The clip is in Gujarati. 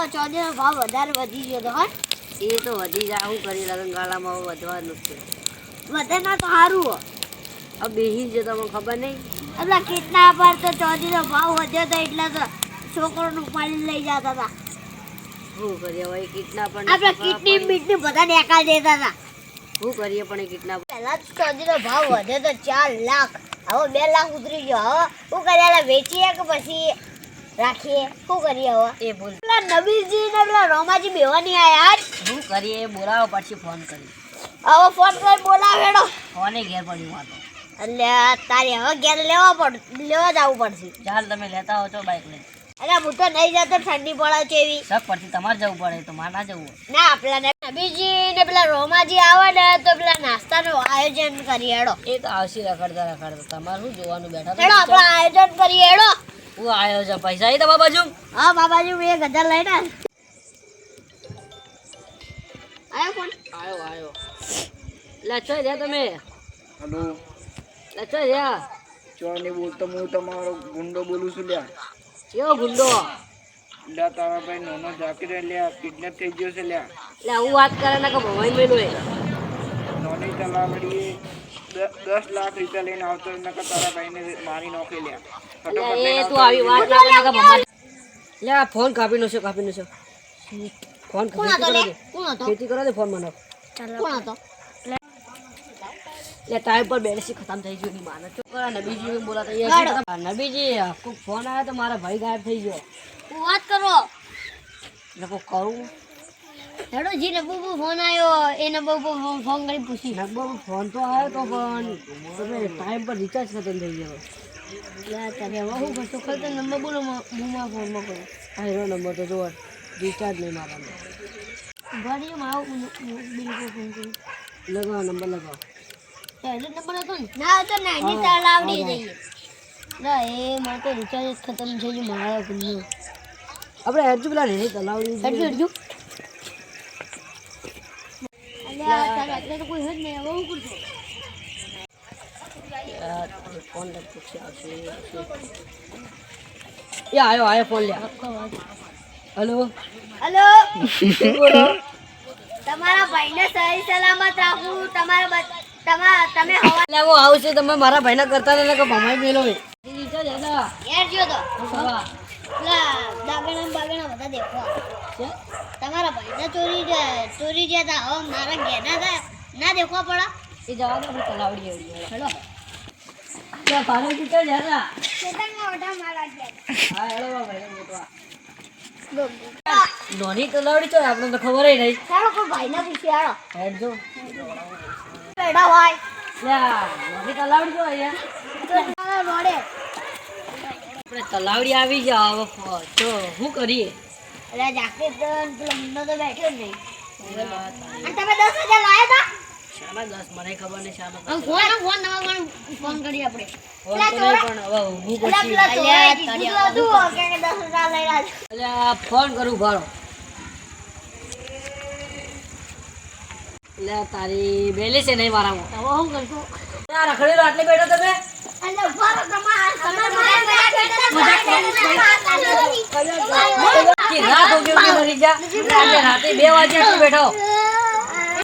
ચોદીનો ભાવ વધારે વધી ગયો તો હા એ તો વધી જાય શું કરી લગન ગાળામાં વધવાનું જ છે વધે ના તો સારું હો હવે બેસી જ તમને ખબર નહીં એટલે કેટલા પર તો ચોદીનો ભાવ વધ્યો તો એટલે તો છોકરોને ઉપાડી લઈ જતા હતા શું કરીએ હવે કેટલા પણ આપણે કિડની બીટની બધા નેકાળ દેતા હતા શું કરીએ પણ એ કેટલા પહેલા તો ચોદીનો ભાવ વધ્યો તો 4 લાખ હવે 2 લાખ ઉતરી ગયો હવે શું કરીએ વેચીએ કે પછી રાખીએ શું કરીએ હવે એ બોલ પેલા નબીલજી ને પેલા રોમાજી બેવાની આયા આજ શું કરીએ એ બોલાવો પછી ફોન કરી હવે ફોન કરી બોલાવેડો ફોને ઘેર પડ્યું વાતો એટલે તારે હવે ઘેર લેવા જવું પડશે ચાલ તમે લેતા હો છો બાઇક લઈને અરે હું તો નહીં જતો ઠંડી પડે છે એવી શક પરથી તમારે જવું પડે તો મારે ના જવું હોય ના પેલા નબીજી ને પેલા રોમાજી આવે ને તો પેલા નાસ્તાનું આયોજન કરીએ હેડો એ તો આવશે રખડતા તમારે શું જોવાનું બેઠા હેડો આપણે આયોજન કરીએ હેડો હું આવ્યો છે પૈસા એ તમારા બાજુ હા બાબાજી 1000 લઈને આયો ફોન આવ્યો લચો રહ્યા તમે હલો લચો રહ્યા ચો ને બોલતો હું તમારો ગુંડો બોલું છું લ્યા કેવો ગુંડો લ્યા તારા ભાઈ નોનો જાકીર લ્યા કિડનેપ થઈ ગયો છે લ્યા એટલે હું વાત કરે ને કે ભવાઈ મેલો એ નોની તલાવડીએ 10 લાખ રૂપિયા લઈને આવતો નકર તારા ભાઈને મારી નોખી લ્યા ફટાફટ એ લઈને તું આવી વાત ના કરે કે ભમા લે આ ફોન કાપી નો છે ફોન કોણ હતો લે કોણ હતો ખેતી કરો દે ફોન મને કોણ હતો લે ટાઈમ પર બેલેન્સ ખતમ થઈ ગયું ની માને છોકરા નબીજી બોલાતા નબીજી કોક ફોન આવ્યો તો મારા ભાઈ ગાયબ થઈ ગયો હું વાત કરો એટલે કોક કરું હેડો જી ને બબુ ફોન આવ્યો એને બબુ ફોન કરી પૂછી લગભગ ફોન તો આવ્યો તો પણ તમે ટાઈમ પર રિચાર્જ ખતમ થઈ ગયો લે તમે હવે હું કરશો ખબર નંબર બોલો બુમા ફોનમાં કરો આ એનો નંબર તો જોવા રિચાર્જ નહીં મારવાનો ગાડી માં આવો બિલકુલ ફોન કરી લગાવો નંબર લગાવો પહેલો નંબર હતો ને ના તો નાની તલાવડી જઈએ ના એ મારે તો રિચાર્જ ખતમ થઈ ગયું મારા ફોનનું આપણે હજુ પેલા નહીં તલાવડી હજુ અલ્યા તારા અત્યારે તો કોઈ હજ નહીં હવે હું કરશો ફોન લગભગ આવશે એ આવ્યો ફોન લે હલો હેલો તમારા ભાઈને સહી સલામત રાખું તમે હવા એટલે હું આવશે તમે મારા ભાઈના કરતા ને કે ભમાઈ મેલો એ ઘેર જો તો પેલા દાગણા બધા દેખો તમારા ભાઈને ચોરી જતા હવે મારા ઘેરના ના દેખવા પડે એ જવા દે આપણે તલાવડી હેલો ત્યાં પાણી પીતા જતા ખેતરમાં ઓઢા મારા ઘેર હા હેલો ભાઈ મોટવા નોની તલાવડી તો આપણે તો ખબર નહીં ચાલો કોઈ ભાઈને પૂછી આવો હેડ જો બેડા હોય નોની તલાવડી જો અહીંયા તો રોડે આપણે તલાવડી આવી જાવ હવે તો શું કરીએ અરે જાકે તો પેલો મુન્નો તો બેઠો જ નહીં અને તમે 10,000 લાયા હતા શાના 10 મને ખબર નહીં શાના ફોન કરી આપણે ફોન તો નહીં પણ હવે ઊભું પછી અલ્યા ફોન કરું ભાડો એટલે તારી બેલી છે નહીં મારામાં રખડેલો આટલે બેઠો તમે રાત હો ગયો મરી જા રાતે 2 વાગે બેઠો